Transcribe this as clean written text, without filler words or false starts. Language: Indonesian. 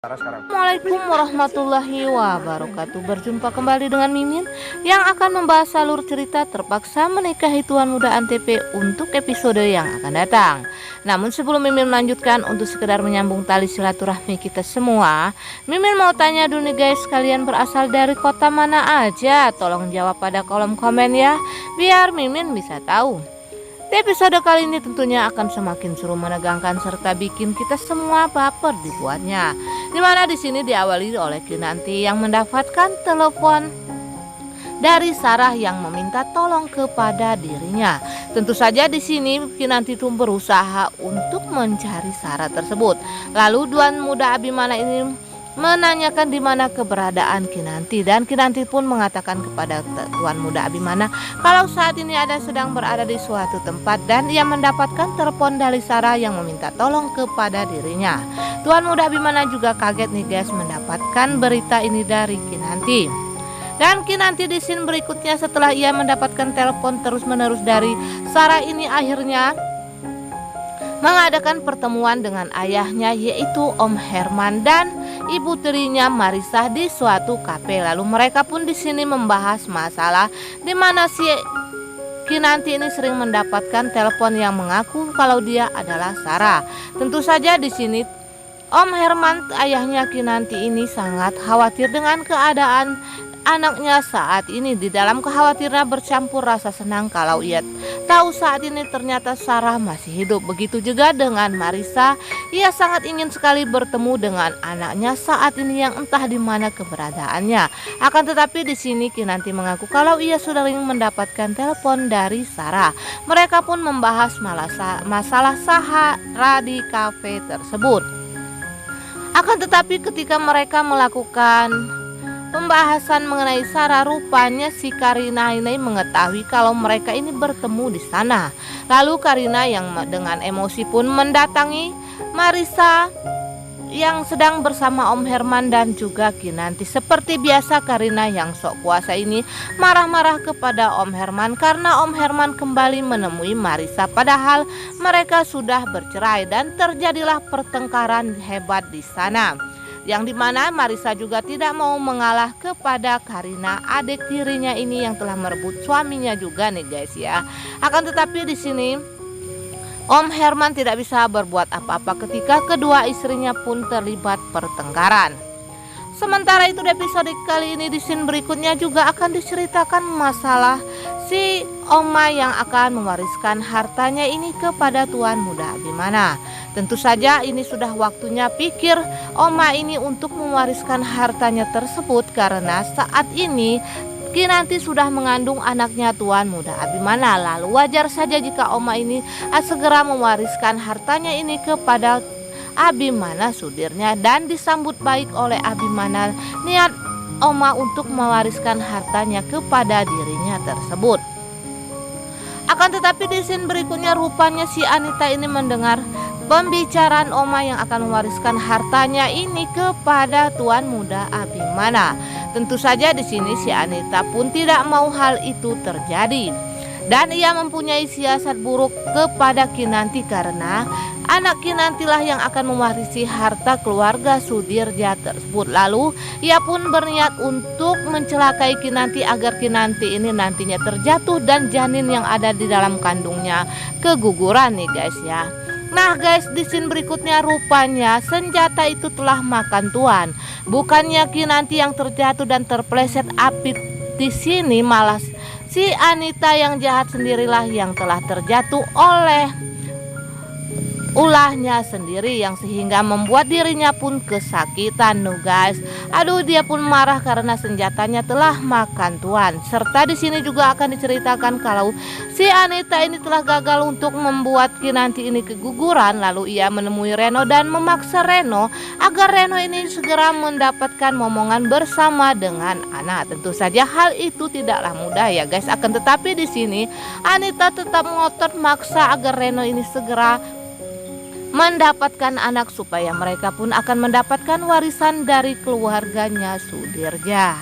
Assalamualaikum warahmatullahi wabarakatuh. Berjumpa kembali dengan Mimin yang akan membahas alur cerita terpaksa menikahi tuan muda Antv untuk episode yang akan datang. Namun sebelum Mimin melanjutkan, untuk sekedar menyambung tali silaturahmi kita semua, Mimin mau tanya dulu nih guys, kalian berasal dari kota mana aja? Tolong jawab pada kolom komen ya, biar Mimin bisa tahu. Di episode kali ini tentunya akan semakin seru, menegangkan, serta bikin kita semua baper dibuatnya. Dimana di sini diawali oleh Kinanti yang mendapatkan telepon dari Sarah yang meminta tolong kepada dirinya. Tentu saja di sini Kinanti itu berusaha untuk mencari Sarah tersebut. Lalu tuan muda Abimana ini menanyakan di mana keberadaan Kinanti, dan Kinanti pun mengatakan kepada tuan muda Abimana kalau saat ini sedang berada di suatu tempat dan ia mendapatkan telepon dari Sarah yang meminta tolong kepada dirinya. Tuan muda Abimana juga kaget nih guys mendapatkan berita ini dari Kinanti. Dan Kinanti di scene berikutnya setelah ia mendapatkan telepon terus-menerus dari Sarah ini akhirnya mengadakan pertemuan dengan ayahnya yaitu Om Herman dan ibu tirinya Marisa di suatu kafe. Lalu mereka pun di sini membahas masalah di mana si Kinanti ini sering mendapatkan telepon yang mengaku kalau dia adalah Sarah. Tentu saja di sini Om Herman, ayahnya Kinanti ini sangat khawatir dengan keadaan anaknya saat ini. Di dalam kekhawatirannya bercampur rasa senang kalau ia tahu saat ini ternyata Sarah masih hidup. Begitu juga dengan Marisa, ia sangat ingin sekali bertemu dengan anaknya saat ini yang entah di mana keberadaannya. Akan tetapi di sini Kinanti mengaku kalau ia sudah sering mendapatkan telepon dari Sarah. Mereka pun membahas masalah Sarah di kafe tersebut. Akan tetapi ketika mereka melakukan pembahasan mengenai Sarah, rupanya si Karina ini mengetahui kalau mereka ini bertemu di sana. Lalu Karina yang dengan emosi pun mendatangi Marisa yang sedang bersama Om Herman dan juga Kinanti. Seperti biasa Karina yang sok kuasa ini marah-marah kepada Om Herman karena Om Herman kembali menemui Marisa padahal mereka sudah bercerai, dan terjadilah pertengkaran hebat di sana. Yang dimana Marisa juga tidak mau mengalah kepada Karina, adik tirinya ini yang telah merebut suaminya juga nih guys ya. Akan tetapi di sini Om Herman tidak bisa berbuat apa-apa ketika kedua istrinya pun terlibat pertengkaran. Sementara itu di episode kali ini di scene berikutnya juga akan diceritakan masalah si Oma yang akan mewariskan hartanya ini kepada tuan muda Abimana. Tentu saja ini sudah waktunya pikir Oma ini untuk mewariskan hartanya tersebut karena saat ini Kinanti sudah mengandung anaknya tuan muda Abimana. Lalu wajar saja jika Oma ini segera mewariskan hartanya ini kepada Abimana Sudirnya, dan disambut baik oleh Abimana niat Oma untuk mewariskan hartanya kepada dirinya tersebut. Akan tetapi di scene berikutnya rupanya si Anita ini mendengar pembicaraan Oma yang akan mewariskan hartanya ini kepada tuan muda Abimana. Tentu saja di sini si Anita pun tidak mau hal itu terjadi, dan ia mempunyai siasat buruk kepada Kinanti karena anak Kinantilah yang akan mewarisi harta keluarga Sudirja tersebut. Lalu ia pun berniat untuk mencelakai Kinanti agar Kinanti ini nantinya terjatuh dan janin yang ada di dalam kandungnya keguguran nih guys ya. Nah guys, di scene berikutnya rupanya senjata itu telah makan tuan. Bukannya Kinanti yang terjatuh dan terpleset api di sini, malah si Anita yang jahat sendirilah yang telah terjatuh oleh ulahnya sendiri, yang sehingga membuat dirinya pun kesakitan no guys. Aduh, dia pun marah karena senjatanya telah makan tuan. Serta di sini juga akan diceritakan kalau si Anita ini telah gagal untuk membuat Kinanti ini keguguran. Lalu ia menemui Reno dan memaksa Reno agar Reno ini segera mendapatkan momongan bersama dengan anak. Tentu saja hal itu tidaklah mudah ya guys. Akan tetapi di sini Anita tetap ngotot maksa agar Reno ini segera mendapatkan anak supaya mereka pun akan mendapatkan warisan dari keluarganya Sudirja.